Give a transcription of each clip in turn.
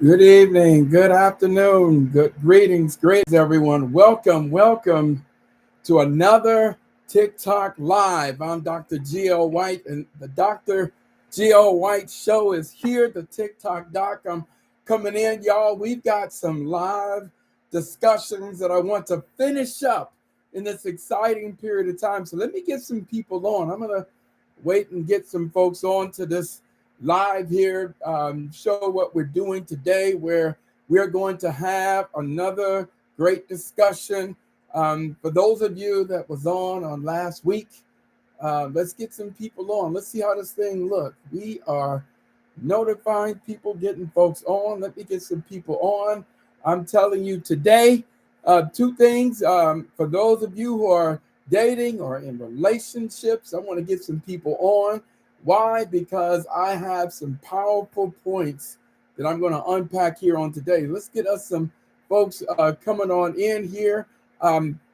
Good evening, good afternoon, good greetings, everyone. Welcome to another TikTok Live. I'm Dr. G.O. White, and the Dr. G.O. White Show is here, the TikTok Doc. I'm coming in, y'all. We've got some live discussions that I want to finish up in this exciting period of time. So let me get some people on. I'm going to wait and get some folks on to this live here, show what we're doing today, where we're going to have another great discussion. For those of you that was on last week, let's get some people on. Let's see how this thing looks. We are notifying people, getting folks on. Let me get some people on. I'm telling you today, two things. For those of you who are dating or in relationships, I want to get some people on. Why? Because I have some powerful points that I'm going to unpack here on today. Let's get us some folks coming on in here.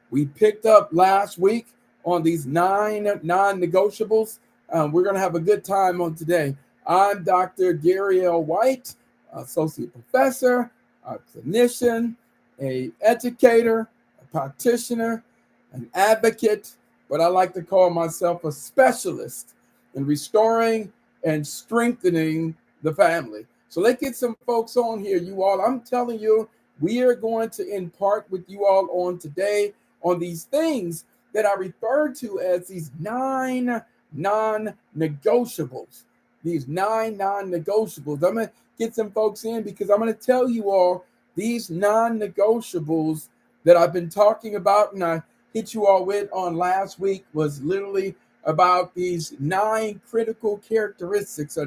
We picked up last week on these 9 non-negotiables. We're going to have a good time on today. I'm Dr. Gary L. White, associate professor, a clinician, an educator, a practitioner, an advocate, but I like to call myself a specialist in restoring and strengthening the family. So let's get some folks on here, you all. I'm telling you, we are going to impart with you all on today on these things that I refer to as these 9 non-negotiables. These 9 non-negotiables. I'm going to get some folks in because I'm going to tell you all these non-negotiables that I've been talking about and I hit you all with on last week was literally about these 9 critical characteristics or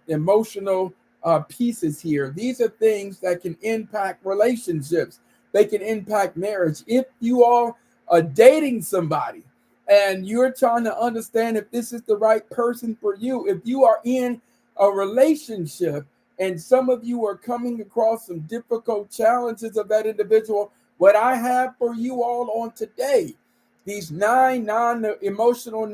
emotional pieces here. These are things that can impact relationships. They can impact marriage. If you all are dating somebody and you're trying to understand if this is the right person for you, if you are in a relationship and some of you are coming across some difficult challenges of that individual, what I have for you all on today, these 9 non-emotional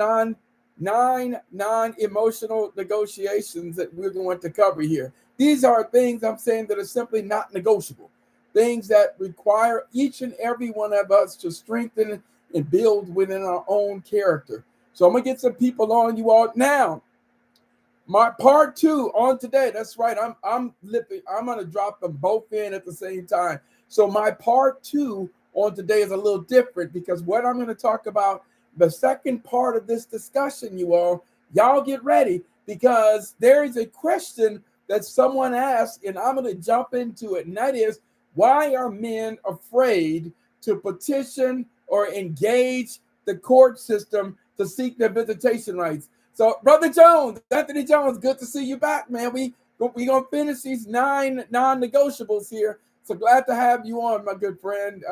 negotiations that we're going to cover here. These are things I'm saying that are simply not negotiable. Things that require each and every one of us to strengthen and build within our own character. So I'm going to get some people on you all now. My part 2 on today. That's right. I'm going to drop them both in at the same time. So my part 2 on today is a little different because what I'm going to talk about, the second part of this discussion, y'all get ready because there is a question that someone asked and I'm going to jump into it. And that is, why are men afraid to petition or engage the court system to seek their visitation rights? So, Brother Jones, Anthony Jones, good to see you back, man. We going to finish these 9 non-negotiables here. So glad to have you on, my good friend.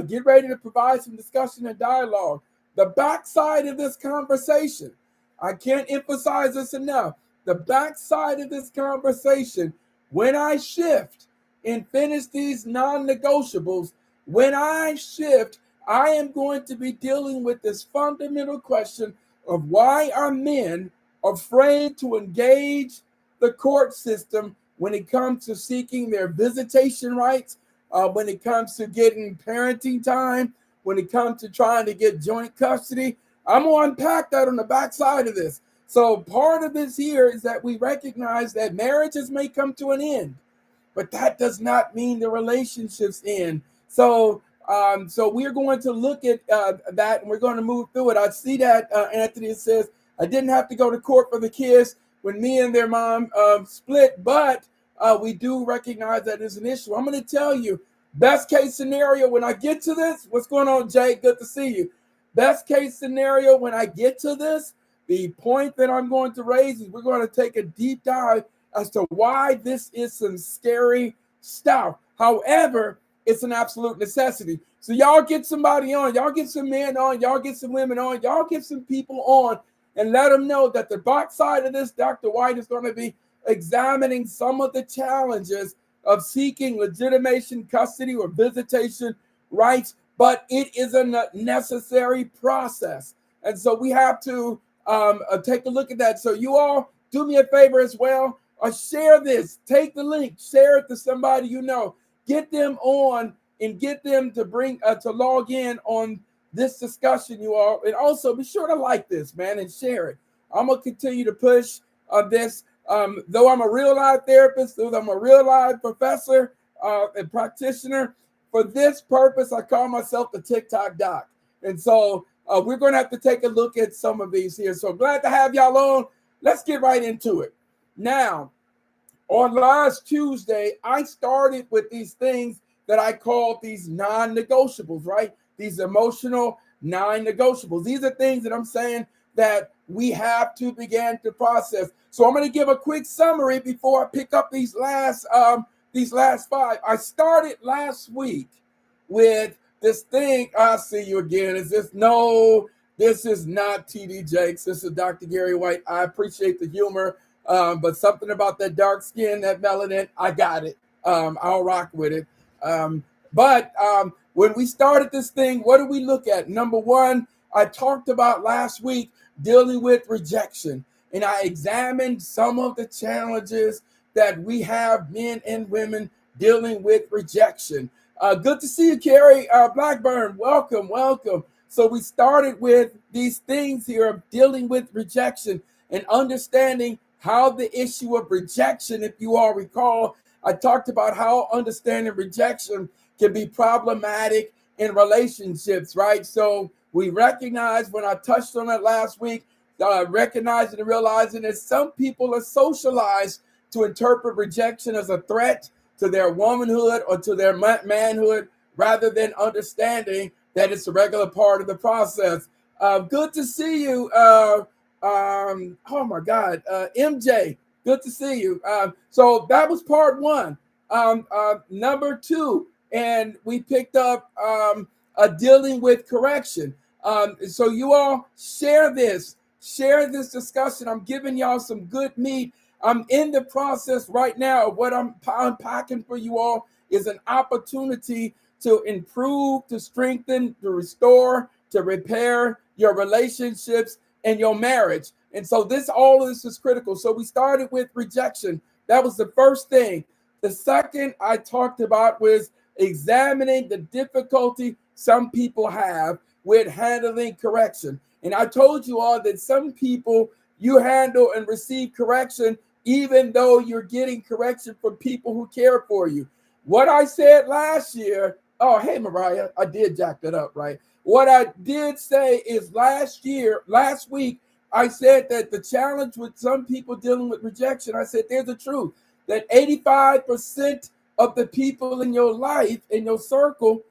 Get ready to provide some discussion and dialogue. The backside of this conversation, I can't emphasize this enough. The backside of this conversation, when I shift and finish these non-negotiables, when I shift, I am going to be dealing with this fundamental question of why are men afraid to engage the court system when it comes to seeking their visitation rights, when it comes to getting parenting time, when it comes to trying to get joint custody. I'm going to unpack that on the backside of this. So part of this here is that we recognize that marriages may come to an end, but that does not mean the relationships end. So we're going to look at that and we're going to move through it. I see that Anthony says, I didn't have to go to court for the kids when me and their mom split, but we do recognize that is an issue. I'm going to tell you, best case scenario when I get to this, what's going on, Jay? Good to see you. Best case scenario when I get to this, the point that I'm going to raise is we're going to take a deep dive as to why this is some scary stuff. However, it's an absolute necessity. So y'all get somebody on, y'all get some men on, y'all get some women on, y'all get some people on and let them know that the backside of this, Dr. White is going to be examining some of the challenges of seeking legitimation, custody, or visitation rights, but it is a necessary process. And so we have to take a look at that. So you all do me a favor as well. Share this. Take the link. Share it to somebody you know. Get them on and get them to to log in on this discussion, you all. And also be sure to like this, man, and share it. I'm going to continue to push this. Though I'm a real life therapist, though I'm a real life professor and practitioner, for this purpose, I call myself the TikTok doc. And so we're going to have to take a look at some of these here. So glad to have y'all on. Let's get right into it. Now, on last Tuesday, I started with these things that I called these non-negotiables, right? These emotional non-negotiables. These are things that I'm saying that we have to begin to process. So I'm going to give a quick summary before I pick up these last five. I started last week with this thing. I see you again. Is this no? This is not TD Jakes. This is Dr. Gary White. I appreciate the humor, but something about that dark skin, that melanin, I got it. I'll rock with it. But when we started this thing, what do we look at? Number one, I talked about last week dealing with rejection, and I examined some of the challenges that we have, men and women, dealing with rejection. Good to see you, Carrie Blackburn. Welcome, welcome. So we started with these things here of dealing with rejection and understanding how the issue of rejection, if you all recall, I talked about how understanding rejection can be problematic in relationships, right? So we recognize, when I touched on it last week, recognizing and realizing that some people are socialized to interpret rejection as a threat to their womanhood or to their manhood, rather than understanding that it's a regular part of the process. Good to see you. Oh my God, MJ, good to see you. So that was part one. Number two, and we picked up dealing with correction. So you all share this discussion. I'm giving y'all some good meat. I'm in the process right now. What I'm unpacking for you all is an opportunity to improve, to strengthen, to restore, to repair your relationships and your marriage. And so all of this is critical. So we started with rejection. That was the first thing. The second I talked about was examining the difficulty some people have with handling correction. And I told you all that some people, you handle and receive correction even though you're getting correction from people who care for you. What I said last year, oh, hey, Mariah, I did jack that up, right? What I did say is last week, I said that the challenge with some people dealing with rejection, I said there's a truth that 85% of the people in your life, in your circle,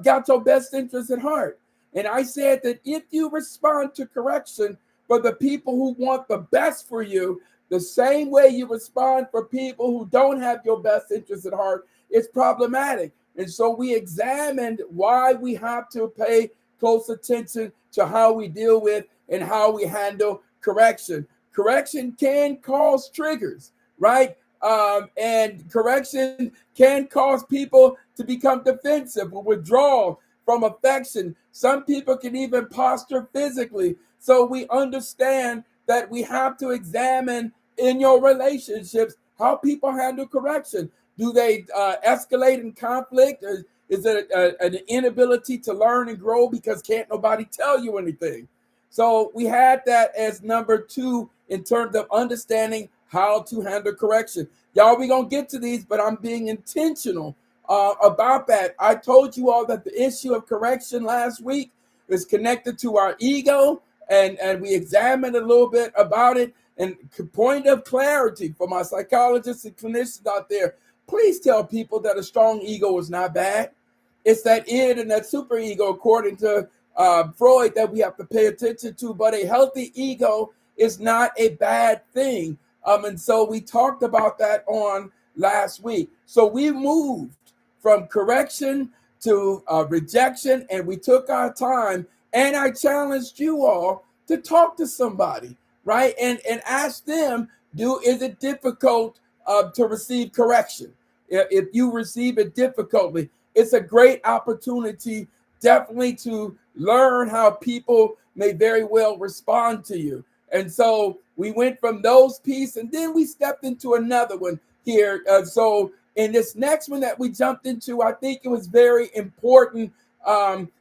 got your best interest at heart. And I said that if you respond to correction for the people who want the best for you, the same way you respond for people who don't have your best interest at heart, it's problematic. And so we examined why we have to pay close attention to how we deal with and how we handle correction. Correction can cause triggers, right? And correction can cause people to become defensive or withdraw from affection. Some people can even posture physically. So we understand that we have to examine in your relationships how people handle correction. Do they escalate in conflict? Or is it an inability to learn and grow because can't nobody tell you anything? So we had that as number two in terms of understanding how to handle correction. Y'all, we're going to get to these, but I'm being intentional about that. I told you all that the issue of correction last week is connected to our ego, and we examined a little bit about it. And point of clarity for my psychologists and clinicians out there, please tell people that a strong ego is not bad. It's that id and that superego, according to Freud, that we have to pay attention to. But a healthy ego is not a bad thing. And so we talked about that on last week. So we moved from correction to rejection, and we took our time. And I challenged you all to talk to somebody, right? And ask them, is it difficult to receive correction? If you receive it difficultly, it's a great opportunity definitely to learn how people may very well respond to you. And so we went from those pieces, and then we stepped into another one here. So in this next one that we jumped into, I think it was very important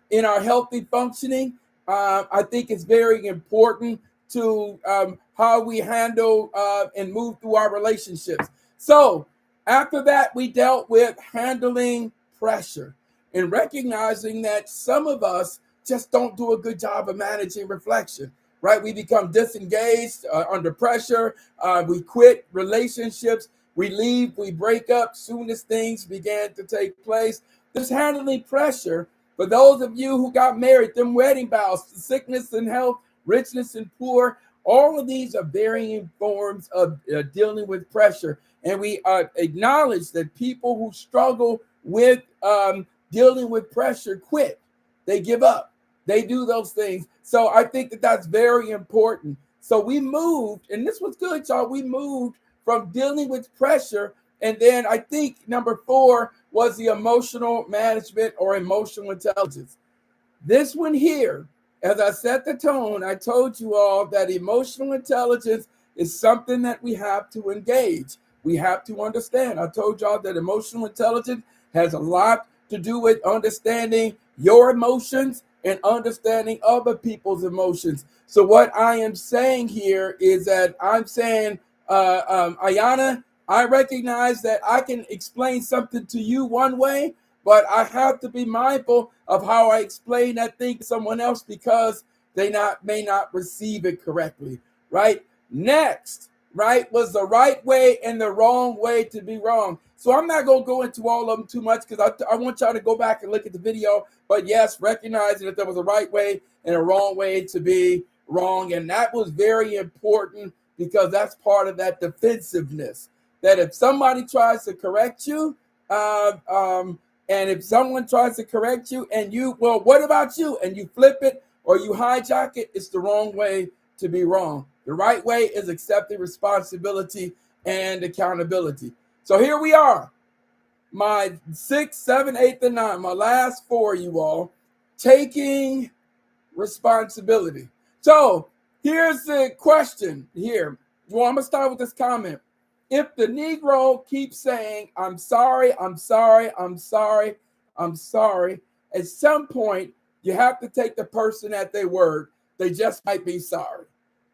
in our healthy functioning. I think it's very important to how we handle and move through our relationships. So after that, we dealt with handling pressure and recognizing that some of us just don't do a good job of managing reflection, right? We become disengaged under pressure. We quit relationships. We leave, we break up soon as things began to take place. Just handling pressure. For those of you who got married, them wedding vows, sickness and health, richness and poor, all of these are varying forms of dealing with pressure. And we acknowledge that people who struggle with dealing with pressure quit. They give up. They do those things. So I think that that's very important. So we moved, and this was good, y'all. We moved from dealing with pressure. And then I think number 4 was the emotional management or emotional intelligence. This one here, as I set the tone, I told you all that emotional intelligence is something that we have to engage. We have to understand. I told y'all that emotional intelligence has a lot to do with understanding your emotions and understanding other people's emotions. So what I am saying here is that I'm saying, Ayana, I recognize that I can explain something to you one way, but I have to be mindful of how I explain that thing to someone else because they may not receive it correctly, right? Next, right, was the right way and the wrong way to be wrong. So I'm not going to go into all of them too much because I want y'all to go back and look at the video. But yes, recognizing that there was a right way and a wrong way to be wrong. And that was very important because that's part of that defensiveness. That if somebody tries to correct you, and if someone tries to correct you and you, well, what about you? And you flip it or you hijack it, it's the wrong way to be wrong. The right way is accepting responsibility and accountability. So here we are. My 6, 7, 8, and 9, my last 4, you all, taking responsibility. So here's the question here. Well, I'm going to start with this comment. If the Negro keeps saying, I'm sorry, I'm sorry, I'm sorry, I'm sorry, at some point, you have to take the person at their word. They just might be sorry,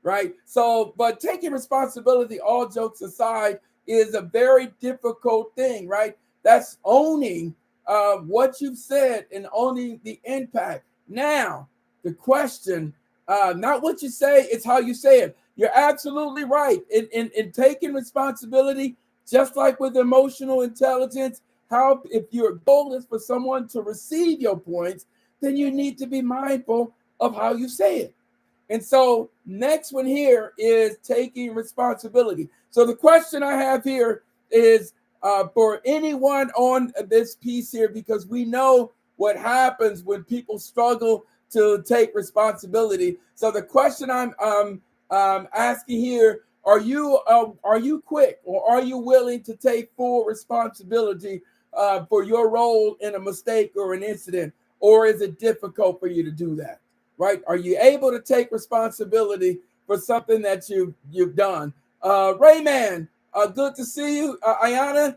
right? So, but taking responsibility, all jokes aside, is a very difficult thing, right? That's owning what you've said and owning the impact. Now, the question, not what you say, it's how you say it. You're absolutely right. In taking responsibility, just like with emotional intelligence, how if your goal is for someone to receive your points, then you need to be mindful of how you say it. And so next one here is taking responsibility. So the question I have here is for anyone on this piece here, because we know what happens when people struggle to take responsibility. So the question I'm asking here, are you quick or are you willing to take full responsibility for your role in a mistake or an incident? Or is it difficult for you to do that? Right? Are you able to take responsibility for something that you've done? Rayman, good to see you. Ayana,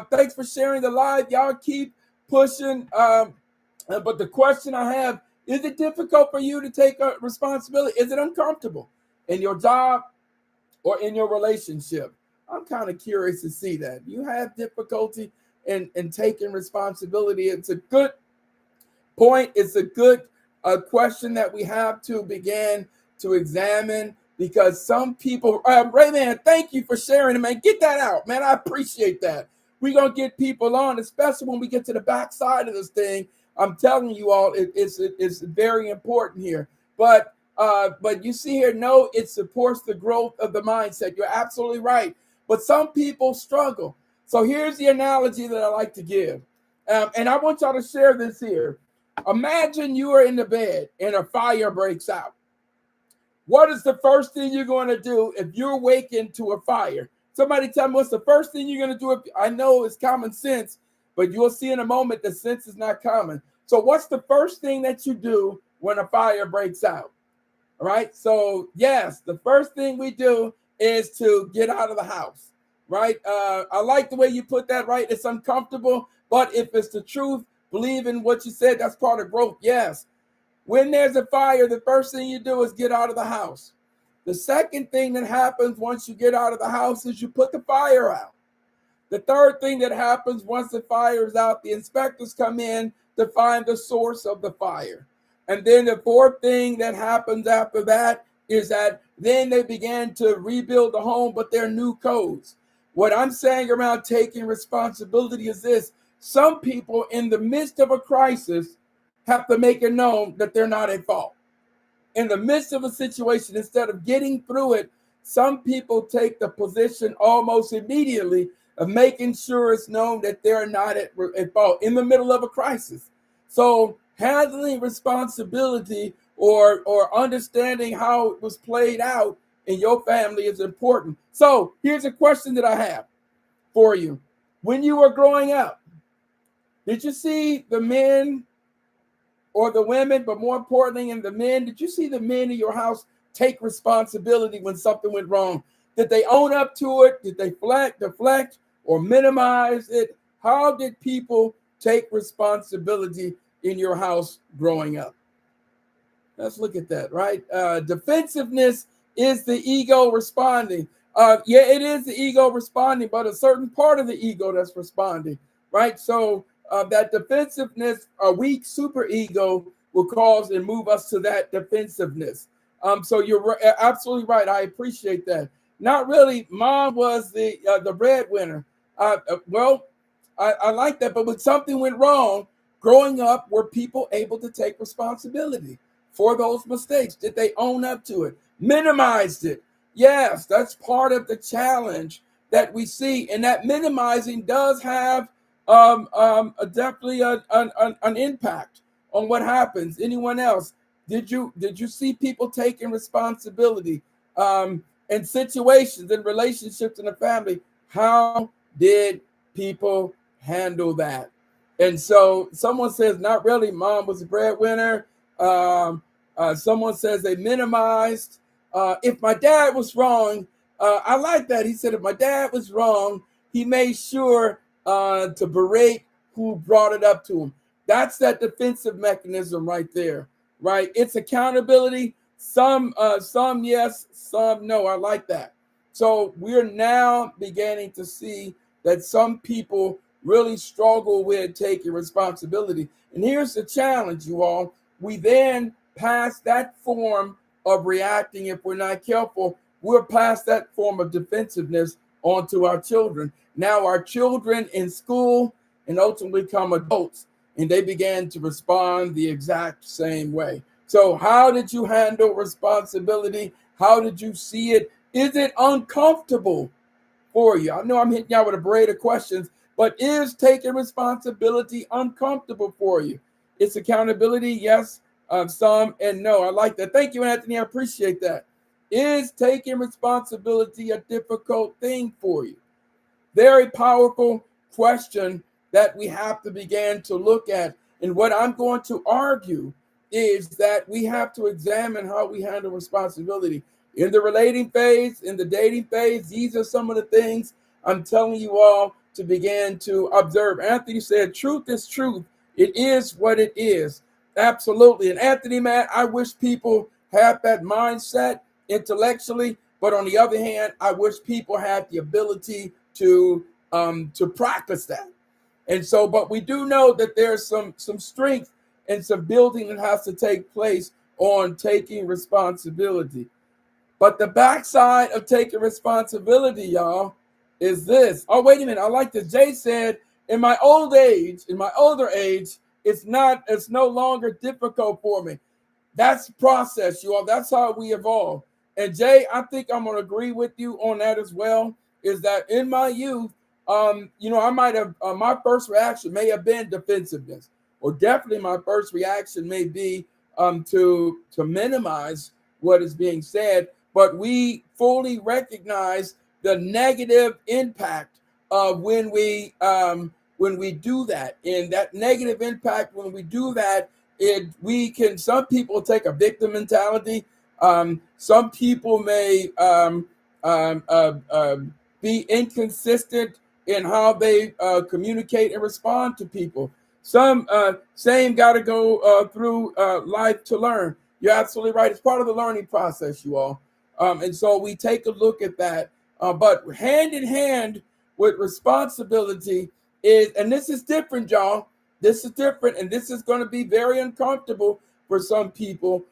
thanks for sharing the live. Y'all keep pushing. But the question I have, is it difficult for you to take responsibility? Is it uncomfortable in your job or in your relationship? I'm kind of curious to see that. You have difficulty in taking responsibility. It's a good point. It's a good question that we have to begin to examine because some people, Rayman, thank you for sharing it, man. Get that out, man. I appreciate that. We're going to get people on, especially when we get to the backside of this thing. I'm telling you all, it's very important here. But you see here, no, it supports the growth of the mindset. You're absolutely right. But some people struggle. So here's the analogy that I like to give. And I want y'all to share this here. Imagine you are in the bed and a fire breaks out. What is the first thing you're going to do if you're awakened to a fire? Somebody tell me what's the first thing you're going to do. I know it's common sense, but you'll see in a moment that sense is not common. So what's the first thing that you do when a fire breaks out? All right. So yes, the first thing we do is to get out of the house. Right. I like the way you put that. Right. It's uncomfortable, but if it's the truth, believe in what you said. That's part of growth. Yes. When there's a fire, the first thing you do is get out of the house. The second thing that happens once you get out of the house is you put the fire out. The third thing that happens once the fire is out, the inspectors come in to find the source of the fire. And then the fourth thing that happens after that is that then they began to rebuild the home, but they're new codes. What I'm saying around taking responsibility is this: some people in the midst of a crisis have to make it known that they're not at fault. In the midst of a situation, instead of getting through it, some people take the position almost immediately of making sure it's known that they're not at fault in the middle of a crisis. So handling responsibility or understanding how it was played out in your family is important. So here's a question that I have for you. When you were growing up, did you see the men or the women, but more importantly, in the men, did you see the men in your house take responsibility when something went wrong? Did they own up to it? Did they deflect, or minimize it? How did people take responsibility in your house growing up? Let's look at that, right? Defensiveness is the ego responding. Yeah, it is the ego responding, but a certain part of the ego that's responding, right? So that defensiveness, a weak superego, will cause and move us to that defensiveness. So you're absolutely right. I appreciate that. Not really. Mom was the breadwinner. Well, I like that, but when something went wrong growing up, were people able to take responsibility for those mistakes? Did they own up to it? Minimized it? Yes, that's part of the challenge that we see, and that minimizing does have definitely an impact on what happens. Anyone else? Did you see people taking responsibility in situations, in relationships, in the family? How did people handle that? And so someone says, not really. Mom was a breadwinner. Someone says they minimized. If my dad was wrong, I like that. He said if my dad was wrong, he made sure to berate who brought it up to him. That's that defensive mechanism right there, right? It's accountability. Some yes, some no. I like that. So we're now beginning to see that some people really struggle with taking responsibility. And here's the challenge, you all. We then pass that form of reacting. If we're not careful, we're past that form of defensiveness onto our children. Now our children in school and ultimately become adults, and they began to respond the exact same way. So how did you handle responsibility? How did you see it? Is it uncomfortable for you? I know I'm hitting y'all with a parade of questions, but is taking responsibility uncomfortable for you? It's accountability, yes, some, and no. I like that. Thank you, Anthony. I appreciate that. Is taking responsibility a difficult thing for you? Very powerful question that we have to begin to look at. And what I'm going to argue is that we have to examine how we handle responsibility. In the relating phase, in the dating phase, these are some of the things I'm telling you all to begin to observe. Anthony said, truth is truth. It is what it is. Absolutely. And Anthony, man, I wish people have that mindset intellectually, but on the other hand, I wish people had the ability to practice that. And so, but we do know that there's some strength and some building that has to take place on taking responsibility. But the backside of taking responsibility, y'all, is this. Oh, wait a minute. I like this. Jay said, in my older age, it's no longer difficult for me. That's process, you all. That's how we evolve. And Jay, I think I'm going to agree with you on that as well, is that in my youth, I might have, my first reaction may have been defensiveness, or definitely my first reaction may be to minimize what is being said. But we fully recognize the negative impact of when we do that. And that negative impact when we do that, some people take a victim mentality. Some people may be inconsistent in how they communicate and respond to people. Some same got to go through life to learn. You're absolutely right. It's part of the learning process, you all. And so we take a look at that. But hand in hand with responsibility is, and this is different, y'all. This is different, and this is going to be very uncomfortable for some people.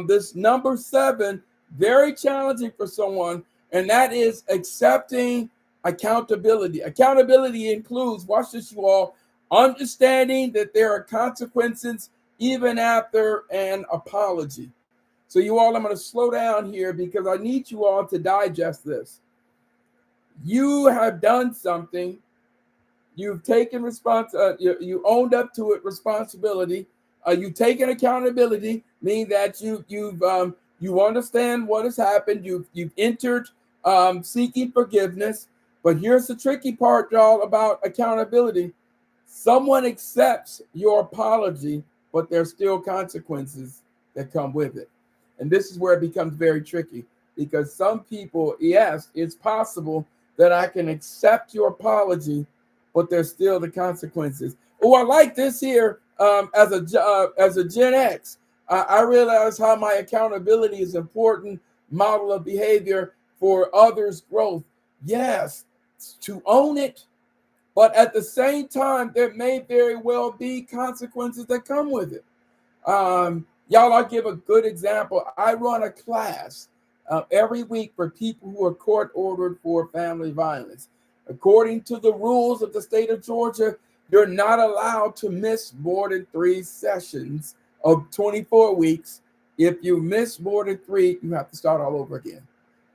This number 7, very challenging for someone, and that is accepting accountability. Accountability includes, watch this, you all, understanding that there are consequences even after an apology. So you all, I'm going to slow down here because I need you all to digest this. You have done something. You've taken you owned up to it, responsibility. You've taken accountability, meaning that you understand what has happened. You've entered seeking forgiveness. But here's the tricky part, y'all, about accountability. Someone accepts your apology, but there's still consequences that come with it. And this is where it becomes very tricky, because some people, yes, it's possible that I can accept your apology, but there's still the consequences. Oh, I like this here. As a Gen X, I realize how my accountability is an important model of behavior for others' growth. Yes, to own it, but at the same time, there may very well be consequences that come with it. Y'all, I'll give a good example. I run a class every week for people who are court ordered for family violence. According to the rules of the state of Georgia, you're not allowed to miss more than 3 sessions of 24 weeks. If you miss more than 3, you have to start all over again,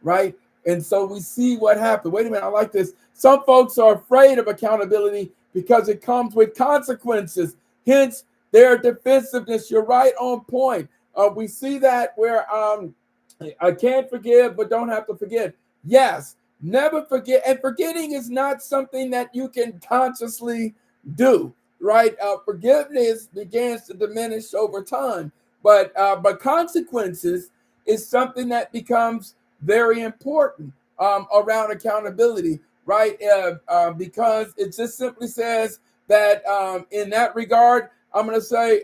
right? And so we see what happened. Wait a minute, I like this. Some folks are afraid of accountability because it comes with consequences. Hence, their defensiveness. You're right on point. We see that where I can't forgive, but don't have to forget. Yes, never forget. And forgetting is not something that you can consciously do, right? Forgiveness begins to diminish over time, but consequences is something that becomes very important around accountability, right? Because it just simply says that in that regard, I'm going to say,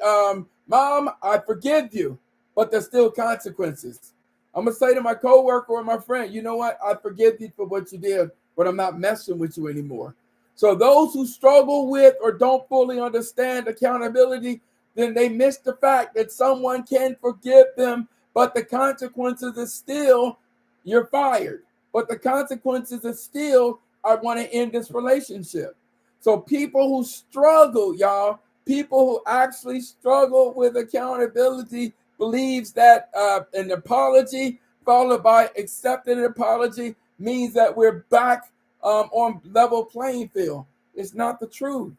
Mom, I forgive you, but there's still consequences. I'm going to say to my coworker or my friend, you know what? I forgive you for what you did, but I'm not messing with you anymore. So those who struggle with or don't fully understand accountability, then they miss the fact that someone can forgive them, but the consequences is still you're fired. But the consequences is still I want to end this relationship. So people who struggle, y'all, people who actually struggle with accountability believes that an apology followed by accepting an apology means that we're back on level playing field. It's not the truth.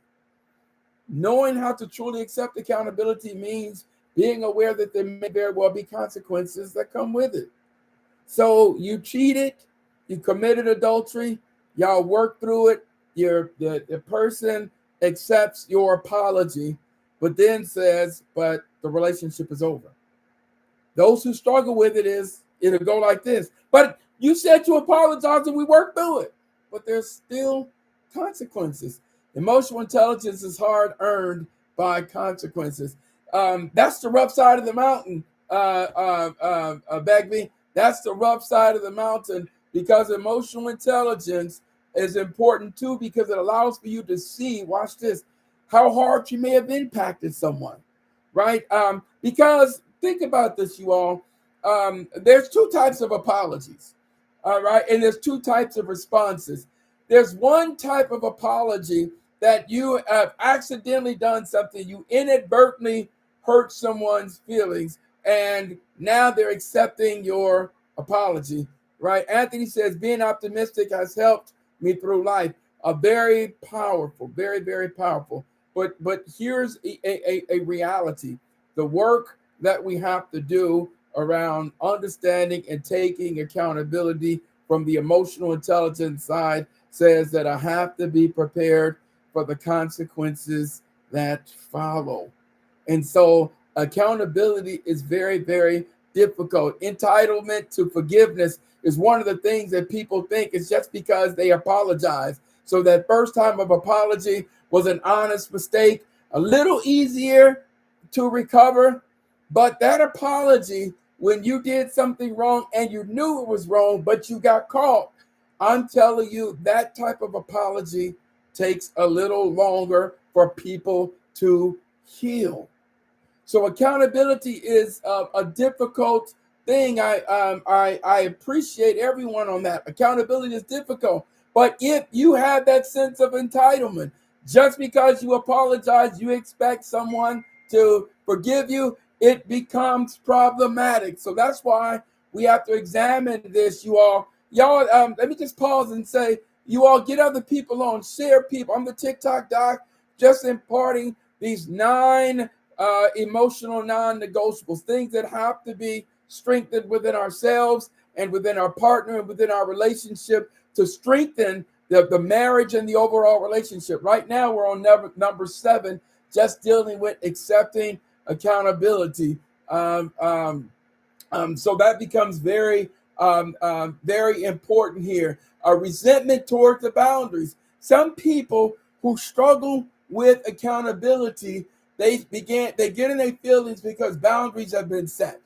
Knowing how to truly accept accountability means being aware that there may very well be consequences that come with it. So you cheated, you committed adultery, y'all work through it. The person accepts your apology, but then says, but the relationship is over. Those who struggle with it'll go like this. But you said you apologized and we worked through it. But there's still consequences. Emotional intelligence is hard earned by consequences. That's the rough side of the mountain, Bagby. That's the rough side of the mountain, because emotional intelligence is important too, because it allows for you to see, watch this, how hard you may have impacted someone, right? Because think about this, you all. There's 2 types of apologies, all right? And there's 2 types of responses. There's one type of apology that you have accidentally done something, you inadvertently hurt someone's feelings, and now they're accepting your apology, right? Anthony says, being optimistic has helped me through life. Very powerful, very, very powerful. But here's a reality. The work that we have to do around understanding and taking accountability from the emotional intelligence side says that I have to be prepared for the consequences that follow. And so accountability is very, very difficult. Entitlement to forgiveness is one of the things that people think is just because they apologize. So that first time of apology was an honest mistake, a little easier to recover. But that apology, when you did something wrong and you knew it was wrong, but you got caught, I'm telling you, that type of apology takes a little longer for people to heal. So accountability is a difficult thing. I appreciate everyone on that. Accountability is difficult, but if you have that sense of entitlement, just because you apologize, you expect someone to forgive you, it becomes problematic. So that's why we have to examine this, you all. Y'all, let me just pause and say, you all get other people on, share people. I'm the TikTok doc, just imparting these 9 emotional non-negotiables, things that have to be strengthened within ourselves and within our partner and within our relationship to strengthen the marriage and the overall relationship. Right now, we're on number 7, just dealing with accepting accountability. So that becomes very, very important here. A resentment towards the boundaries. Some people who struggle with accountability, they get in their feelings because boundaries have been set.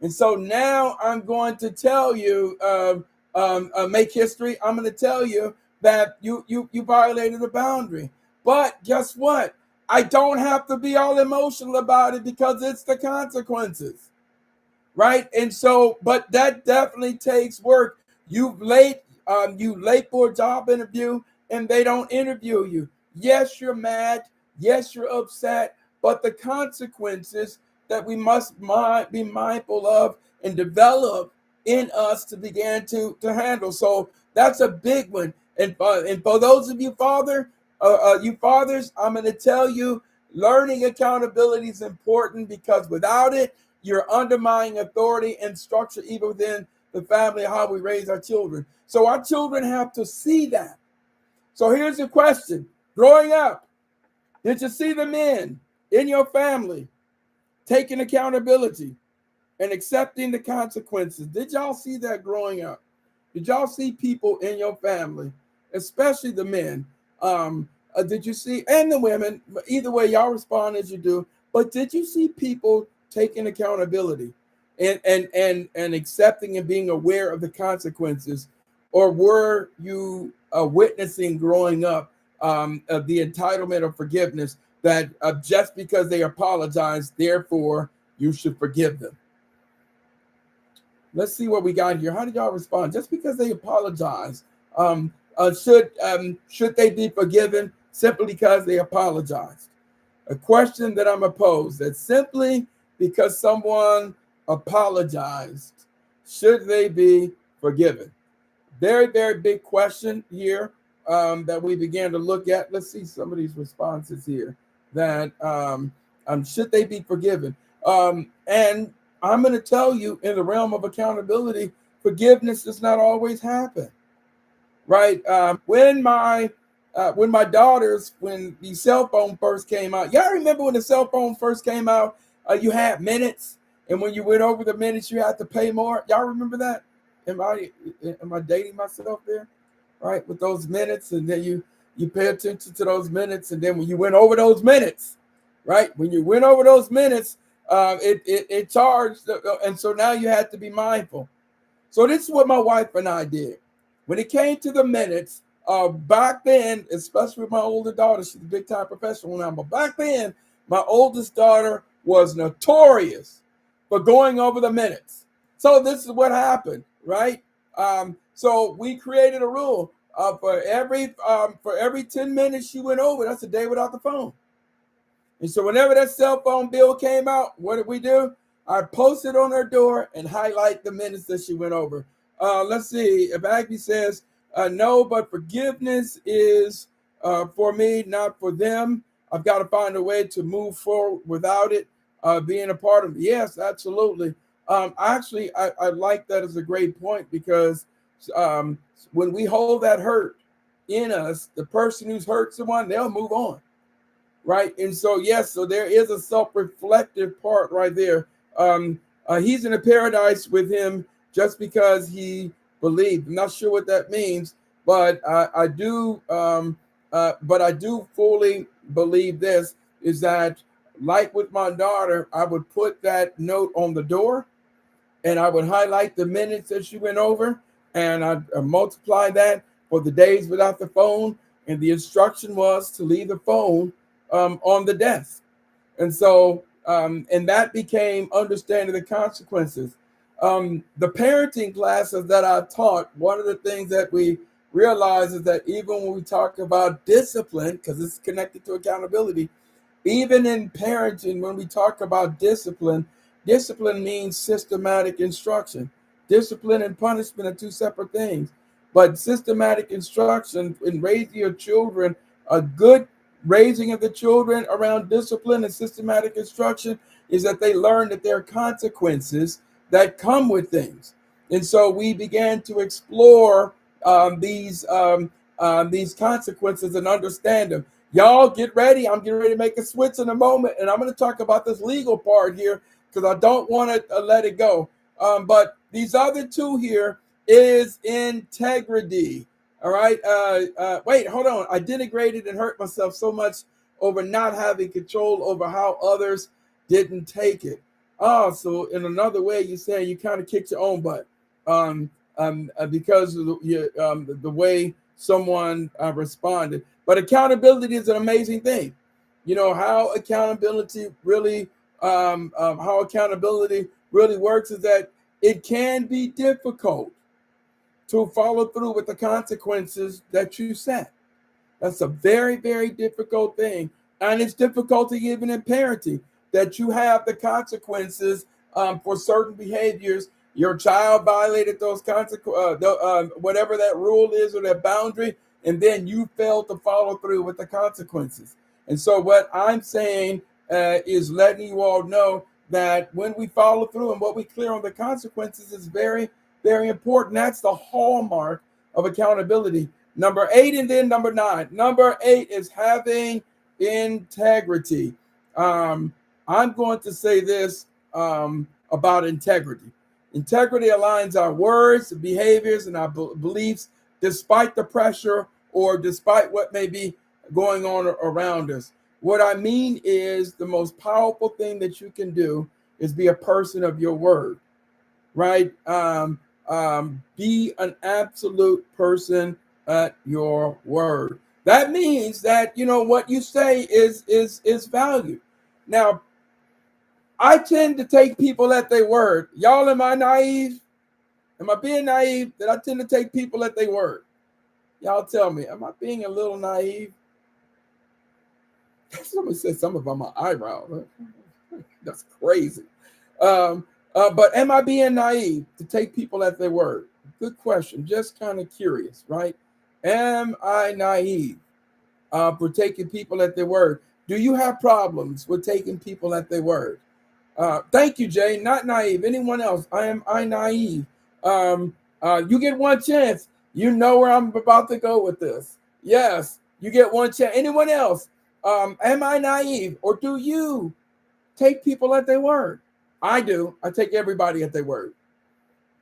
And so now I'm going to tell you, make history. I'm going to tell you that you violated a boundary. But guess what? I don't have to be all emotional about it because it's the consequences. Right. And so, but that definitely takes work. You late for a job interview and they don't interview you. Yes, you're mad. Yes, you're upset. But the consequences that we must be mindful of and develop in us to begin to handle. So that's a big one. And for those of you you fathers, I'm going to tell you, learning accountability is important because without it, you're undermining authority and structure even within the family, how we raise our children. So our children have to see that. So here's the question. Growing up, did you see the men in your family taking accountability and accepting the consequences? Did y'all see that growing up? Did y'all see people in your family, especially the men? Did you see, and the women, either way, y'all respond as you do, but did you see people taking accountability and accepting and being aware of the consequences? Or were you witnessing growing up of the entitlement of forgiveness that just because they apologize, therefore you should forgive them? Let's see what we got here. How did y'all respond? Just because they apologize, should they be forgiven simply because they apologized? A question that I'm opposed, that simply because someone apologized, should they be forgiven? Very, very big question here that we began to look at. Let's see some of these responses here. That should they be forgiven? And I'm going to tell you, in the realm of accountability, forgiveness does not always happen. Right? When my daughters, when the cell phone first came out, y'all remember when the cell phone first came out, you had minutes, and when you went over the minutes, you had to pay more. Y'all remember that? Am I dating myself there? Right, with those minutes, and then you pay attention to those minutes, and then when you went over those minutes, right? When you went over those minutes, it charged, and so now you had to be mindful. So this is what my wife and I did. When it came to the minutes, back then, especially with my older daughter, she's a big time professional now, but back then, my oldest daughter was notorious for going over the minutes. So this is what happened, right? So we created a rule for every 10 minutes she went over, that's a day without the phone. And so whenever that cell phone bill came out, what did we do? I posted on her door and highlight the minutes that she went over. Let's see. If Aggie says, no, but forgiveness is for me, not for them. I've got to find a way to move forward without it being a part of it. Yes, absolutely. Actually, I like that as a great point because when we hold that hurt in us, the person who's hurt someone, they'll move on. Right. And so, yes, so there is a self-reflective part right there. He's in a paradise with him just because he believed. I'm not sure what that means, but I do. But I do fully believe this is that, like with my daughter, I would put that note on the door, and I would highlight the minutes that she went over, and I'd multiply that for the days without the phone. And the instruction was to leave the phone on the desk. And so, and that became understanding the consequences. The parenting classes that I taught, one of the things that we realize is that even when we talk about discipline, because it's connected to accountability, even in parenting, when we talk about discipline, discipline means systematic instruction. Discipline and punishment are two separate things. But systematic instruction in raising your children, a good raising of the children around discipline and systematic instruction is that they learn that there are consequences that come with things. And so we began to explore these consequences and understand them. Y'all get ready. I'm getting ready to make a switch in a moment, and I'm going to talk about this legal part here because I don't want to let it go. But these other two here is integrity. All right. Wait, hold on. I denigrated and hurt myself so much over not having control over how others didn't take it. Oh, so in another way, you're saying you kind of kicked your own butt because of the way someone responded. But accountability is an amazing thing. You know how accountability really works is that it can be difficult to follow through with the consequences that you set. That's a very, very difficult thing. And it's difficult even in parenting that you have the consequences for certain behaviors. Your child violated those consequences, whatever that rule is or that boundary, and then you failed to follow through with the consequences. And so what I'm saying is letting you all know that when we follow through and what we clear on the consequences is very, very important. That's the hallmark of accountability. Number 8 and then number 9. Number 8 is having integrity. I'm going to say this about integrity. Integrity aligns our words, behaviors, and our beliefs despite the pressure or despite what may be going on around us. What I mean is the most powerful thing that you can do is be a person of your word, right? Be an absolute person at your word. That means that what you say is valued. Now, I tend to take people at their word. Y'all, am I naive? Am I being naive that I tend to take people at their word? Y'all tell me, am I being a little naive? Somebody said something about my eyebrow. That's crazy. But am I being naive to take people at their word? Good question. Just kind of curious, right? Am I naive for taking people at their word? Do you have problems with taking people at their word? Thank you, Jay. Not naive. Anyone else? Am I naive? You get one chance. You know where I'm about to go with this. Yes, you get one chance. Anyone else? Am I naive, or do you take people at their word? I do. I take everybody at their word,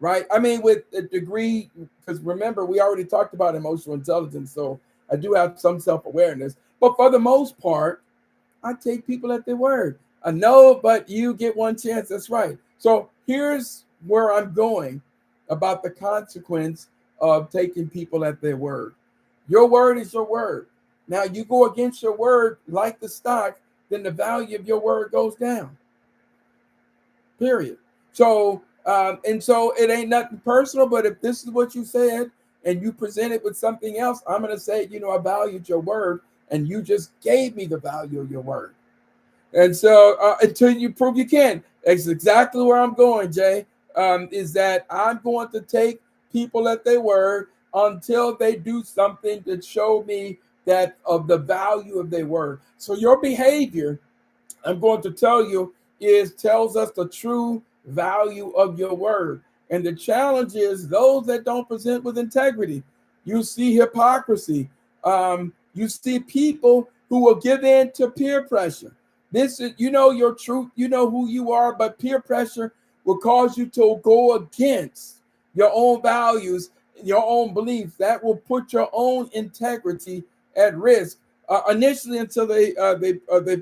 right? I mean, with a degree, because remember, we already talked about emotional intelligence, so I do have some self-awareness. But for the most part, I take people at their word. I know, but you get one chance. That's right. So here's where I'm going about the consequence of taking people at their word. Your word is your word. Now, you go against your word like the stock, then the value of your word goes down. Period. So, and so it ain't nothing personal, but if this is what you said and you present it with something else, I'm going to say, I valued your word and you just gave me the value of your word. And so until you prove you can, that's exactly where I'm going, Jay, is that I'm going to take people at their word until they do something to show me that of the value of their word. So your behavior, I'm going to tell you, tells us the true value of your word. And the challenge is those that don't present with integrity. You see hypocrisy. You see people who will give in to peer pressure. This is, your truth, who you are, but peer pressure will cause you to go against your own values, your own beliefs. That will put your own integrity at risk initially until they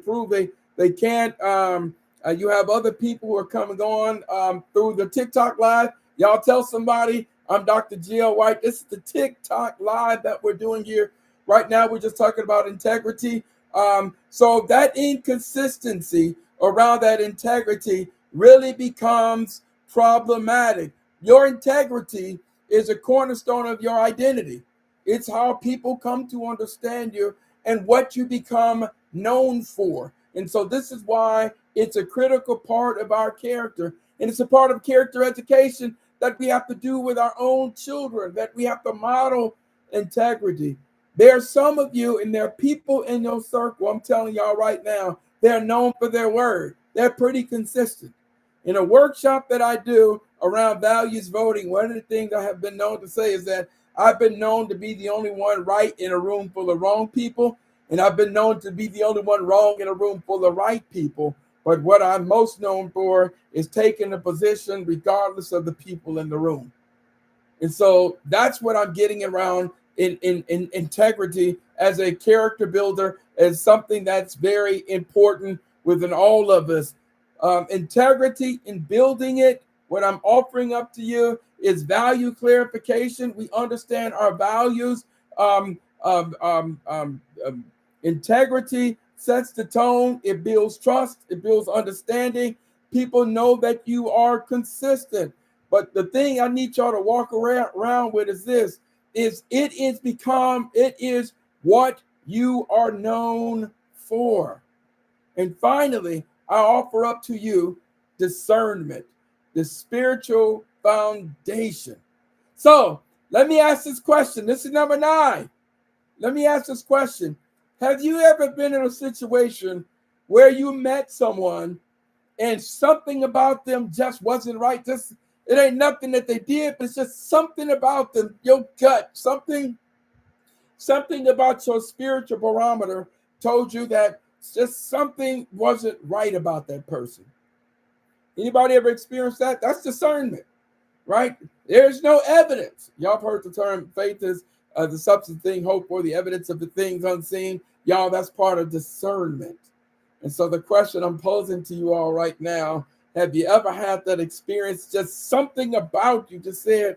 prove they can't. You have other people who are coming on through the TikTok live. Y'all tell somebody I'm Dr. Jill White. This is the TikTok live that we're doing here right now. We're just talking about integrity. So that inconsistency around that integrity really becomes problematic. Your integrity is a cornerstone of your identity. It's how people come to understand you and what you become known for. And so this is why it's a critical part of our character. And it's a part of character education that we have to do with our own children, that we have to model integrity. There are some of you, and there are people in your circle, I'm telling y'all right now, they're known for their word. They're pretty consistent. In a workshop that I do around values voting, one of the things I have been known to say is that I've been known to be the only one right in a room full of wrong people, and I've been known to be the only one wrong in a room full of right people. But what I'm most known for is taking a position regardless of the people in the room. And so that's what I'm getting around in integrity as a character builder, as something that's very important within all of us. Integrity in building it, what I'm offering up to you is value clarification. We understand our values. Integrity sets the tone. It builds trust. It builds understanding. People know that you are consistent. But the thing I need y'all to walk around with is this: it is what you are known for. And finally, I offer up to you discernment, the spiritual foundation. So let me ask this question. This is number 9. Let me ask this question. Have you ever been in a situation where you met someone and something about them just wasn't right? It ain't nothing that they did, but it's just something about them, your gut, something about your spiritual barometer told you that just something wasn't right about that person. Anybody ever experienced that? That's discernment, right? There's no evidence. Y'all have heard the term faith is the substance of things hoped for, the evidence of the things unseen. Y'all, that's part of discernment. And so the question I'm posing to you all right now, have you ever had that experience? Just something about you just said,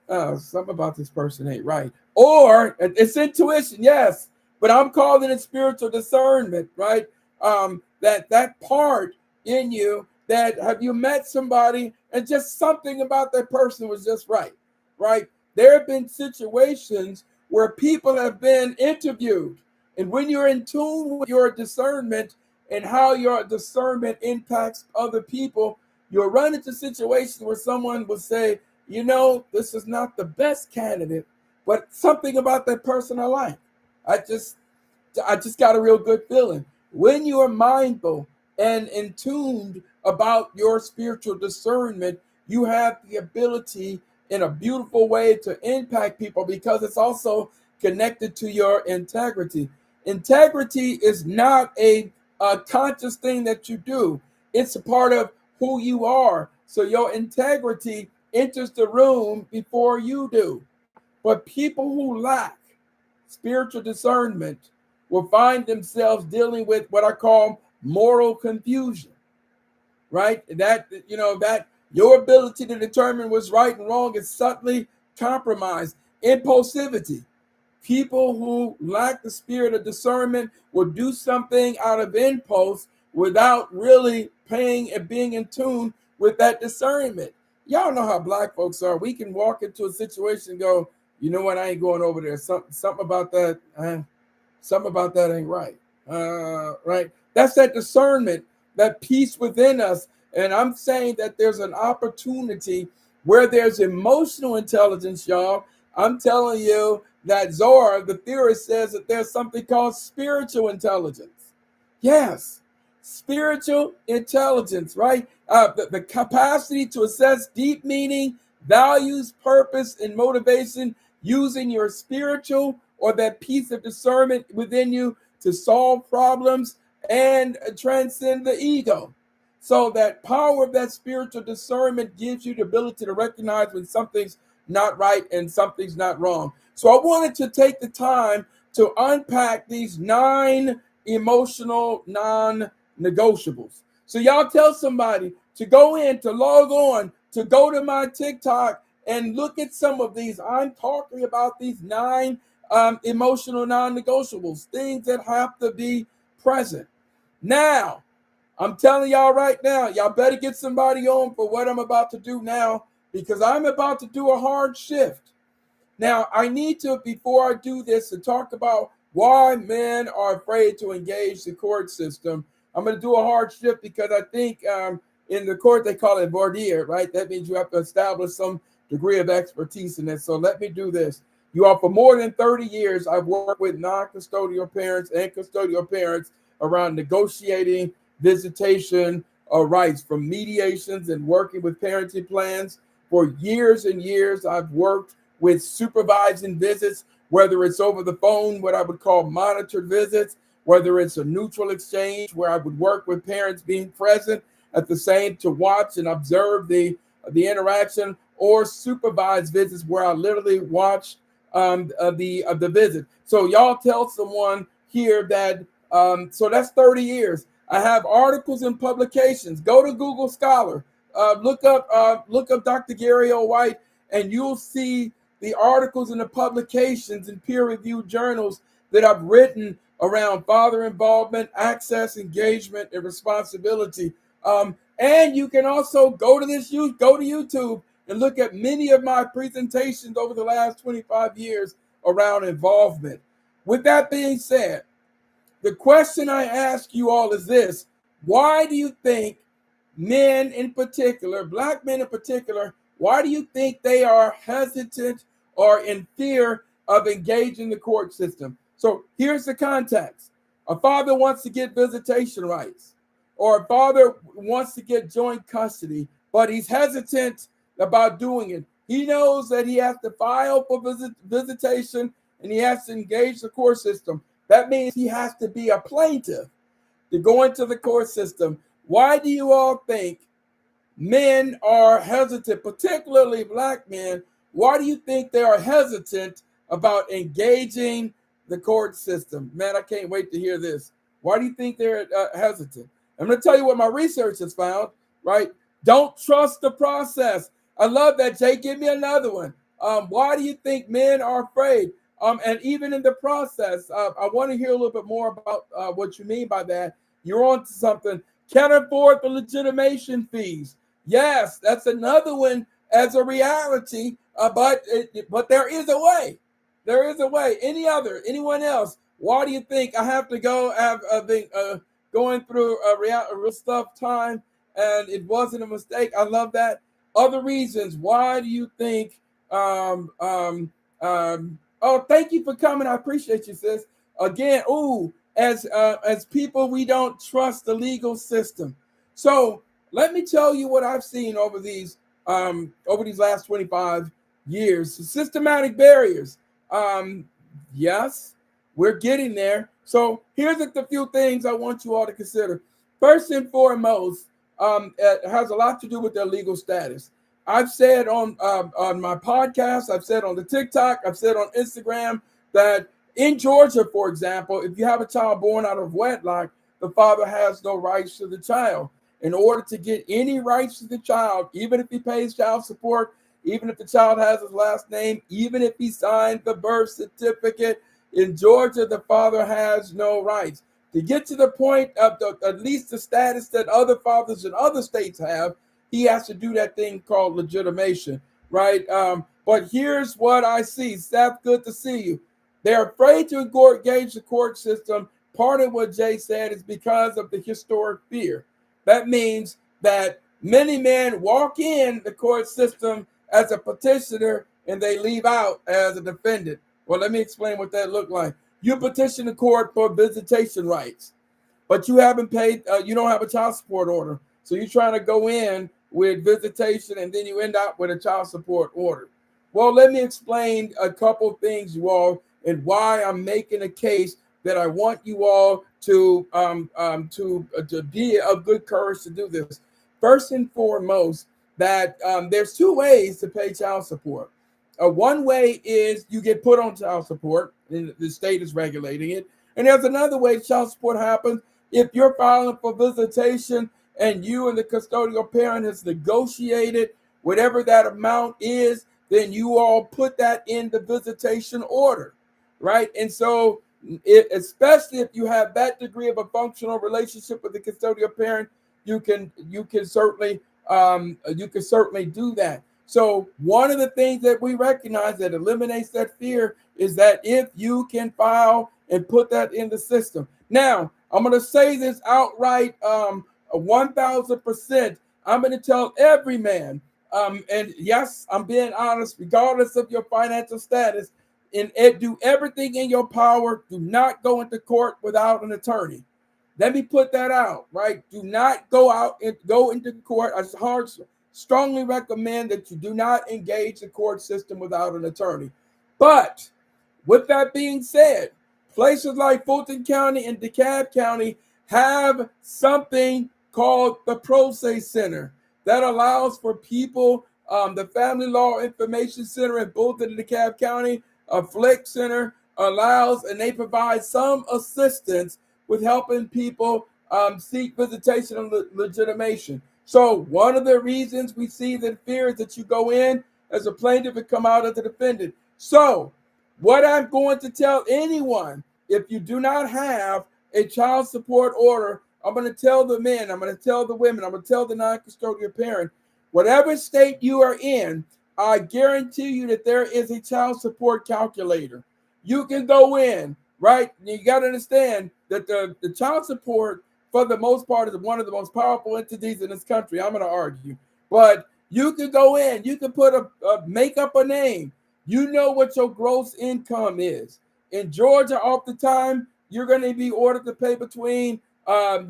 something about this person ain't right. Or it's intuition, yes, but I'm calling it spiritual discernment, right? That part in you that have you met somebody and just something about that person was just right, right? There have been situations where people have been interviewed, and when you're in tune with your discernment and how your discernment impacts other people, you'll run into situations where someone will say, you know, this is not the best candidate, but something about that person I like. I just got a real good feeling. When you are mindful and in tuned about your spiritual discernment, you have the ability in a beautiful way to impact people because it's also connected to your integrity. Integrity is not a conscious thing that you do. It's a part of who you are. So your integrity enters the room before you do. But people who lack spiritual discernment will find themselves dealing with what I call moral confusion, right? That your ability to determine what's right and wrong is subtly compromised. Impulsivity. People who lack the spirit of discernment will do something out of impulse without really paying and being in tune with that discernment. Y'all know how black folks are. We can walk into a situation and go, you know what, I ain't going over there. Something about that ain't right. Right? That's that discernment, that peace within us. And I'm saying that there's an opportunity where there's emotional intelligence, y'all. I'm telling you that Zohar, the theorist, says that there's something called spiritual intelligence. Yes, spiritual intelligence, right? The capacity to assess deep meaning, values, purpose, and motivation using your spiritual or that piece of discernment within you to solve problems and transcend the ego. So that power of that spiritual discernment gives you the ability to recognize when something's not right and something's not wrong. So I wanted to take the time to unpack these 9 emotional non-negotiables. So y'all tell somebody to go in, to log on, to go to my TikTok and look at some of these. I'm talking about these 9 emotional non-negotiables, things that have to be present. Now, I'm telling y'all right now, y'all better get somebody on for what I'm about to do now, because I'm about to do a hard shift. Now, I need to, before I do this, to talk about why men are afraid to engage the court system. I'm going to do a hard shift because I think in the court they call it voir dire, right? That means you have to establish some degree of expertise in it. So let me do this. You all, for more than 30 years, I've worked with non-custodial parents and custodial parents around negotiating visitation rights, from mediations and working with parenting plans. For years and years, I've worked with supervising visits, whether it's over the phone, what I would call monitored visits, whether it's a neutral exchange where I would work with parents being present at the same to watch and observe the interaction, or supervised visits where I literally watch the visit. So y'all tell someone here that so that's 30 years. I have articles and publications. Go to Google Scholar, look up Dr. Gary O. White, and you'll see the articles and the publications in peer-reviewed journals that I've written around father involvement, access, engagement, and responsibility. And you can also go to YouTube and look at many of my presentations over the last 25 years around involvement. With that being said, the question I ask you all is this: why do you think men in particular, black men in particular, why do you think they are hesitant or in fear of engaging the court system? So here's the context. A father wants to get visitation rights, or a father wants to get joint custody, but he's hesitant about doing it. He knows that he has to file for visitation and he has to engage the court system. That means he has to be a plaintiff to go into the court system. Why do you all think men are hesitant, particularly black men? Why do you think they are hesitant about engaging the court system? Man, I can't wait to hear this. Why do you think they're hesitant? I'm going to tell you what my research has found, right? Don't trust the process. I love that, Jay. Give me another one. Why do you think men are afraid? And even in the process, I want to hear a little bit more about what you mean by that. You're on to something. Can't afford the legitimation fees. Yes, that's another one as a reality, but there is a way. There is a way. Anyone else? Why do you think I have to go? I've been going through a real tough time, and it wasn't a mistake. I love that. Other reasons. Why do you think? Oh, thank you for coming. I appreciate you, sis. Again, as people, we don't trust the legal system. So let me tell you what I've seen over these last 25 years. Systematic barriers. Yes, we're getting there. So here's a few things I want you all to consider. First and foremost, it has a lot to do with their legal status. I've said on my podcast, I've said on the TikTok, I've said on Instagram that in Georgia, for example, if you have a child born out of wedlock, the father has no rights to the child. In order to get any rights to the child, even if he pays child support, even if the child has his last name, even if he signed the birth certificate, in Georgia, the father has no rights. To get to the point of at least the status that other fathers in other states have, he has to do that thing called legitimation, right? But here's what I see. Seth, good to see you. They're afraid to engage the court system. Part of what Jay said is because of the historic fear. That means that many men walk in the court system as a petitioner and they leave out as a defendant. Well, let me explain what that looked like. You petition the court for visitation rights, but you haven't paid, you don't have a child support order. So you're trying to go in with visitation and then you end up with a child support order. Well, let me explain a couple things, you all, and why I'm making a case that I want you all to be of good courage to do this. First and foremost, that there's two ways to pay child support. One way is you get put on child support, and the state is regulating it. And there's another way child support happens if you're filing for visitation and you and the custodial parent has negotiated whatever that amount is, then you all put that in the visitation order, right? And so, especially if you have that degree of a functional relationship with the custodial parent, you can certainly do that. So one of the things that we recognize that eliminates that fear is that if you can file and put that in the system. Now, I'm going to say this outright, 1,000%. I'm going to tell every man, and yes, I'm being honest, regardless of your financial status, and do everything in your power. Do not go into court without an attorney. Let me put that out, right? Do not go into court. I strongly recommend that you do not engage the court system without an attorney. But with that being said, places like Fulton County and DeKalb County have something called the Pro Se Center that allows for people, the Family Law Information Center in Fulton and DeKalb County, a FLIC Center allows, and they provide some assistance with helping people seek visitation and legitimation. So one of the reasons we see that fear is that you go in as a plaintiff and come out as a defendant. So what I'm going to tell anyone, if you do not have a child support order, I'm going to tell the men, I'm going to tell the women, I'm going to tell the non-custodial parent, whatever state you are in, I guarantee you that there is a child support calculator. You can go in, right? You got to understand that the child support, for the most part, is one of the most powerful entities in this country. I'm going to argue. But you can go in, you can make up a name. You know what your gross income is. In Georgia, off the time, you're going to be ordered to pay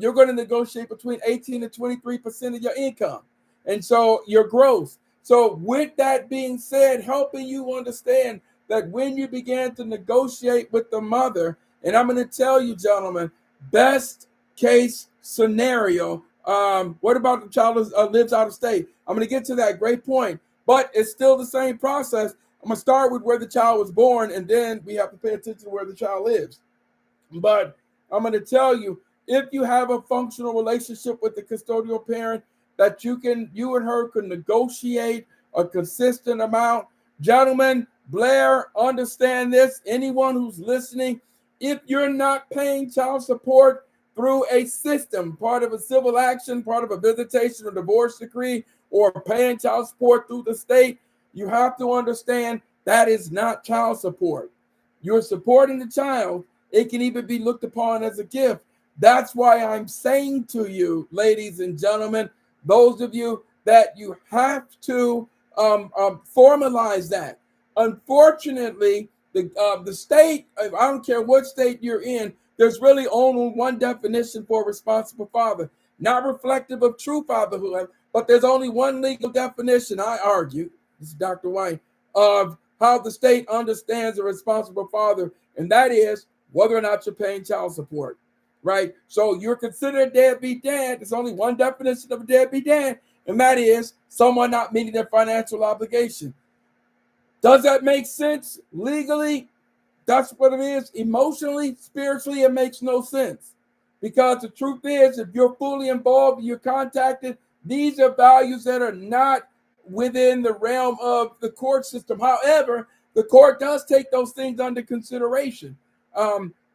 you're going to negotiate between 18 and 23% of your income. And so your gross. So with that being said, helping you understand that when you began to negotiate with the mother, and I'm going to tell you, gentlemen, best case scenario, what about the child lives out of state? I'm going to get to that. Great point. But it's still the same process. I'm going to start with where the child was born, and then we have to pay attention to where the child lives. But I'm going to tell you, if you have a functional relationship with the custodial parent, that you and her can negotiate a consistent amount. Gentlemen, Blair, understand this. Anyone who's listening, if you're not paying child support through a system, part of a civil action, part of a visitation or divorce decree, or paying child support through the state, you have to understand that is not child support. You're supporting the child. It can even be looked upon as a gift. That's why I'm saying to you, ladies and gentlemen, those of you that you have to formalize that. Unfortunately, the state, I don't care what state you're in, there's really only one definition for a responsible father, not reflective of true fatherhood, but there's only one legal definition, I argue, this is Dr. White, of how the state understands a responsible father, and that is whether or not you're paying child support. Right? So you're considered a deadbeat dad. There's only one definition of a deadbeat dad, and that is someone not meeting their financial obligation. Does that make sense legally? That's what it is. Emotionally, spiritually, it makes no sense. Because the truth is, if you're fully involved, you're contacted, these are values that are not within the realm of the court system. However, the court does take those things under consideration.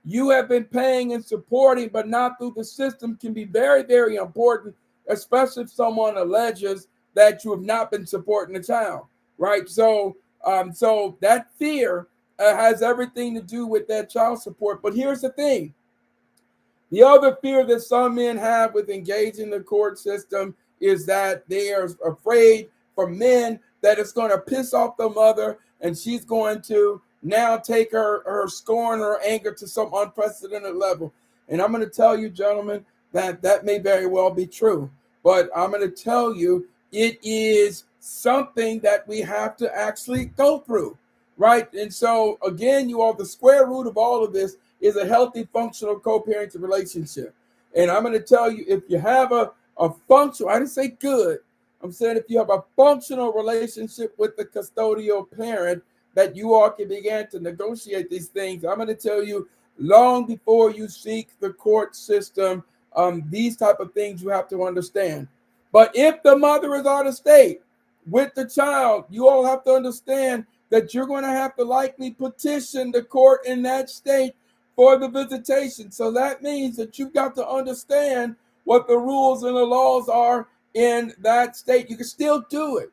You have been paying and supporting, but not through the system, can be very, very important, especially if someone alleges that you have not been supporting the child, right? So that fear has everything to do with that child support. But here's the thing. The other fear that some men have with engaging the court system is that they are afraid for men that it's going to piss off the mother and she's going to now take her scorn or anger to some unprecedented level. And I'm going to tell you, gentlemen, that may very well be true. But I'm going to tell you, it is something that we have to actually go through, right? And so, again, you all, the square root of all of this is a healthy, functional co-parenting relationship. And I'm going to tell you, if you have a functional, I didn't say good, I'm saying if you have a functional relationship with the custodial parent, that you all can begin to negotiate these things. I'm going to tell you, long before you seek the court system, these type of things you have to understand. But if the mother is out of state with the child, you all have to understand that you're going to have to likely petition the court in that state for the visitation. So that means that you've got to understand what the rules and the laws are in that state. You can still do it.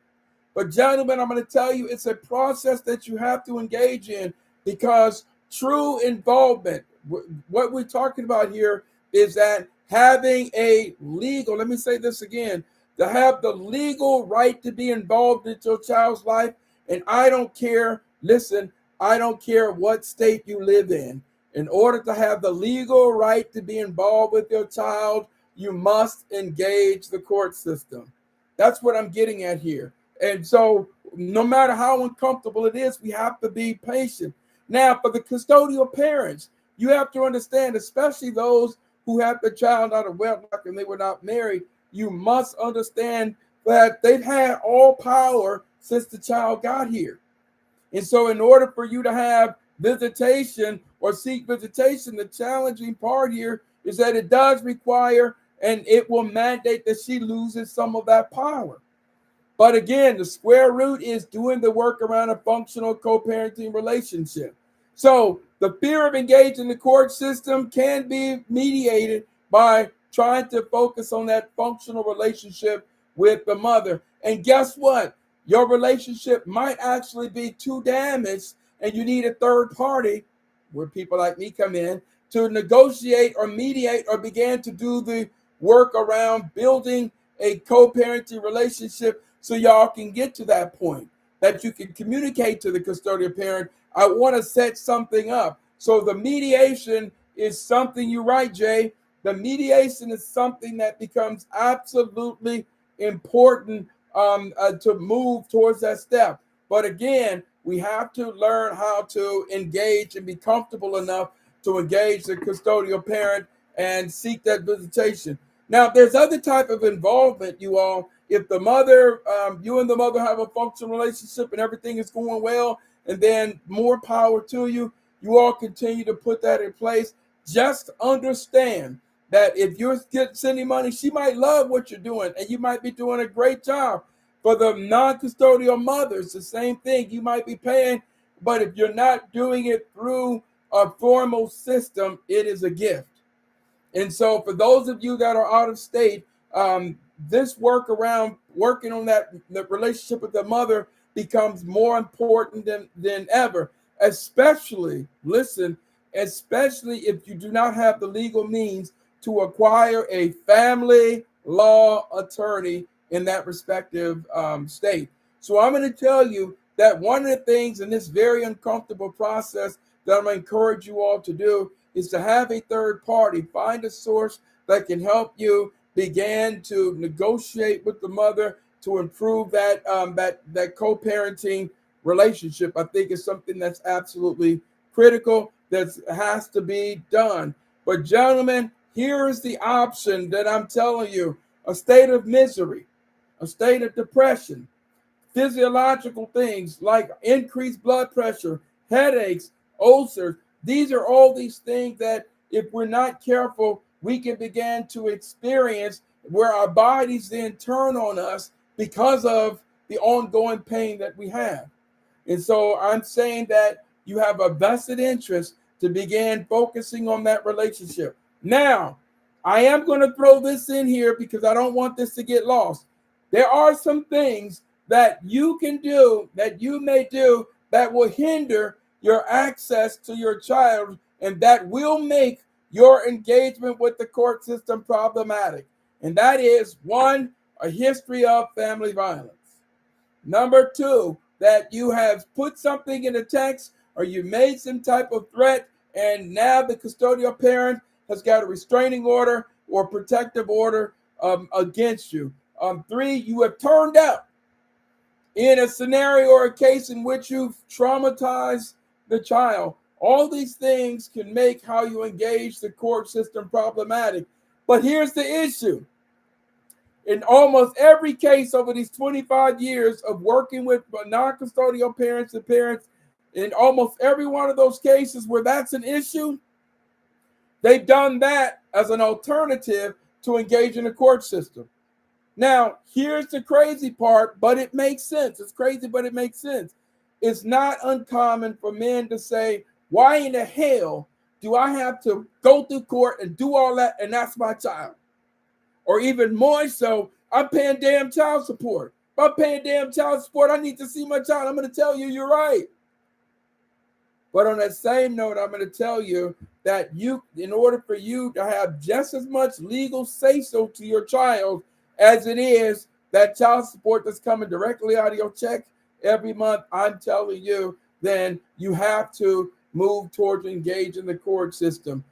But gentlemen, I'm going to tell you, it's a process that you have to engage in, because true involvement, what we're talking about here is that having a legal, let me say this again, to have the legal right to be involved in your child's life. And I don't care, listen, I don't care what state you live in. In order to have the legal right to be involved with your child, you must engage the court system. That's what I'm getting at here. And so no matter how uncomfortable it is, we have to be patient. Now, for the custodial parents, you have to understand, especially those who have the child out of wedlock and they were not married, you must understand that they've had all power since the child got here. And so in order for you to have visitation or seek visitation, the challenging part here is that it does require and it will mandate that she loses some of that power. But again, the square root is doing the work around a functional co-parenting relationship. So the fear of engaging the court system can be mediated by trying to focus on that functional relationship with the mother. And guess what? Your relationship might actually be too damaged and you need a third party, where people like me come in, to negotiate or mediate or begin to do the work around building a co-parenting relationship, so y'all can get to that point that you can communicate to the custodial parent, I want to set something up. So the mediation is something, you're right, Jay. The mediation is something that becomes absolutely important to move towards that step. But again, we have to learn how to engage and be comfortable enough to engage the custodial parent and seek that visitation. Now, there's other type of involvement, you all. If the mother, you and the mother have a functional relationship and everything is going well, and then more power to you, you all continue to put that in place. Just understand that if you're sending money, she might love what you're doing, and you might be doing a great job. For the non-custodial mothers, the same thing. You might be paying, but if you're not doing it through a formal system, it is a gift. And so for those of you that are out of state, this work around working on that the relationship with the mother becomes more important than ever, especially, listen, especially if you do not have the legal means to acquire a family law attorney in that respective state. So I'm going to tell you that one of the things in this very uncomfortable process that I'm going to encourage you all to do is to have a third party. Find a source that can help you begin to negotiate with the mother to improve that that co-parenting relationship. I think is something that's absolutely critical that has to be done. But gentlemen, here is the option that I'm telling you: a state of misery, a state of depression, physiological things like increased blood pressure, headaches, ulcers. These are all these things that if we're not careful, we can begin to experience, where our bodies then turn on us because of the ongoing pain that we have. And so I'm saying that you have a vested interest to begin focusing on that relationship. Now, I am going to throw this in here because I don't want this to get lost. There are some things that you can do, that you may do, that will hinder your access to your child, and that will make your engagement with the court system problematic. And that is, one, a history of family violence. Number two, that you have put something in a text or you made some type of threat, and now the custodial parent has got a restraining order or protective order against you. Three, you have turned out in a scenario or a case in which you've traumatized the child. All these things can make how you engage the court system problematic. But here's the issue. In almost every case over these 25 years of working with non-custodial parents and parents, in almost every one of those cases where that's an issue, they've done that as an alternative to engage in the court system. Now, here's the crazy part, but it makes sense. It's crazy, but it makes sense. It's not uncommon for men to say, why in the hell do I have to go through court and do all that, and that's my child? Or even more so, I'm paying damn child support. If I'm paying damn child support, I need to see my child. I'm going to tell you, you're right. But on that same note, I'm going to tell you that in order for you to have just as much legal say-so to your child as it is that child support that's coming directly out of your check every month, I'm telling you, then you have to move towards engaging the court system.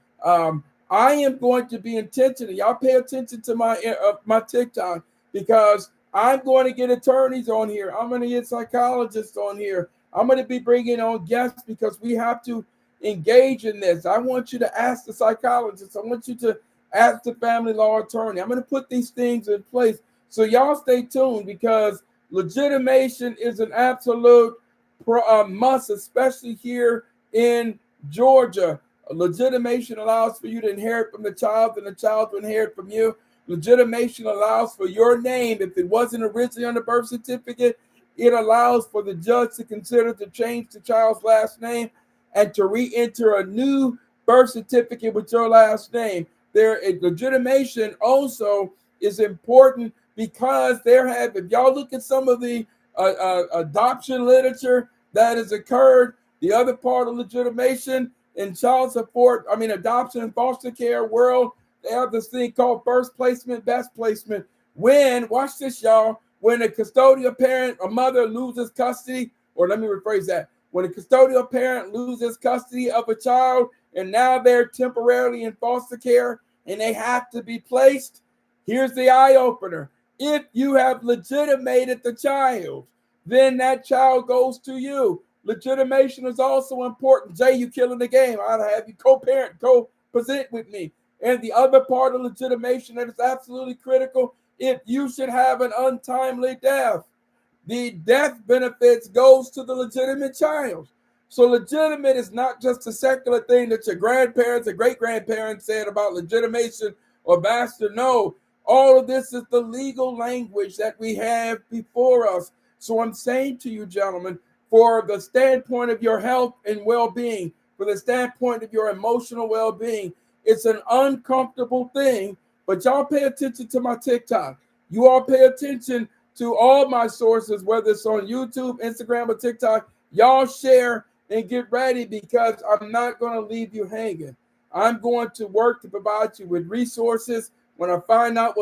I am going to be intentional. Y'all pay attention to my TikTok, because I'm going to get attorneys on here. I'm going to get psychologists on here. I'm going to be bringing on guests because we have to engage in this. I want you to ask the psychologist. I want you to ask the family law attorney. I'm going to put these things in place. So y'all stay tuned, because legitimation is an absolute must, especially here in Georgia. Legitimation allows for you to inherit from the child and the child to inherit from you. Legitimation allows for your name, if it wasn't originally on the birth certificate, it allows for the judge to consider to change the child's last name and to re-enter a new birth certificate with your last name. Legitimation also is important because if y'all look at some of the adoption literature that has occurred, the other part of legitimation in child support, adoption and foster care world, they have this thing called first placement, best placement. Watch this, y'all, when a custodial parent or mother loses custody, or let me rephrase that, when a custodial parent loses custody of a child and now they're temporarily in foster care and they have to be placed, here's the eye opener. If you have legitimated the child, then that child goes to you. Legitimation is also important. Jay, you killing the game. I'll have you co-parent, co-present with me. And the other part of legitimation that is absolutely critical, if you should have an untimely death, the death benefits goes to the legitimate child. So legitimate is not just a secular thing that your grandparents or great-grandparents said about legitimation or bastard. No, all of this is the legal language that we have before us. So I'm saying to you, gentlemen, for the standpoint of your health and well-being, for the standpoint of your emotional well-being, it's an uncomfortable thing, but y'all pay attention to my TikTok. You all pay attention to all my sources, whether it's on YouTube, Instagram, or TikTok. Y'all share and get ready, because I'm not going to leave you hanging. I'm going to work to provide you with resources. When I find out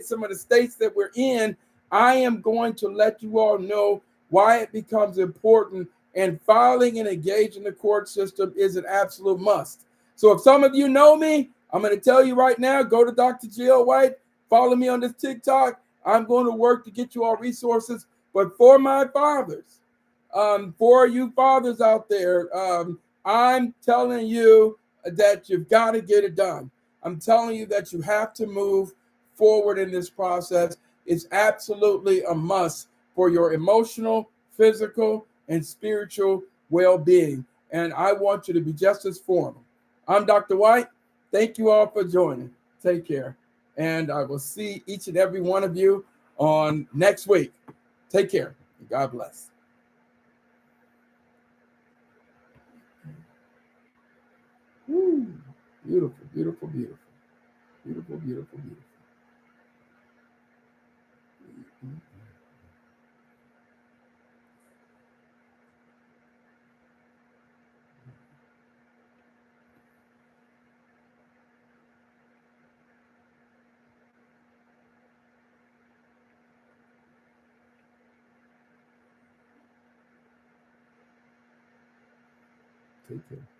some of the states that we're in, I am going to let you all know why it becomes important, and filing and engaging the court system is an absolute must. So if some of you know me, I'm going to tell you right now, go to Dr. Jill White, follow me on this TikTok. I'm going to work to get you all resources. But for my fathers, for you fathers out there, I'm telling you that you've got to get it done. I'm telling you that you have to move forward in this process. It's absolutely a must for your emotional, physical, and spiritual well-being. And I want you to be just as formal. I'm Dr. White. Thank you all for joining. Take care. And I will see each and every one of you on next week. Take care. God bless. Woo. Beautiful, beautiful, beautiful. Beautiful, beautiful, beautiful. Take care.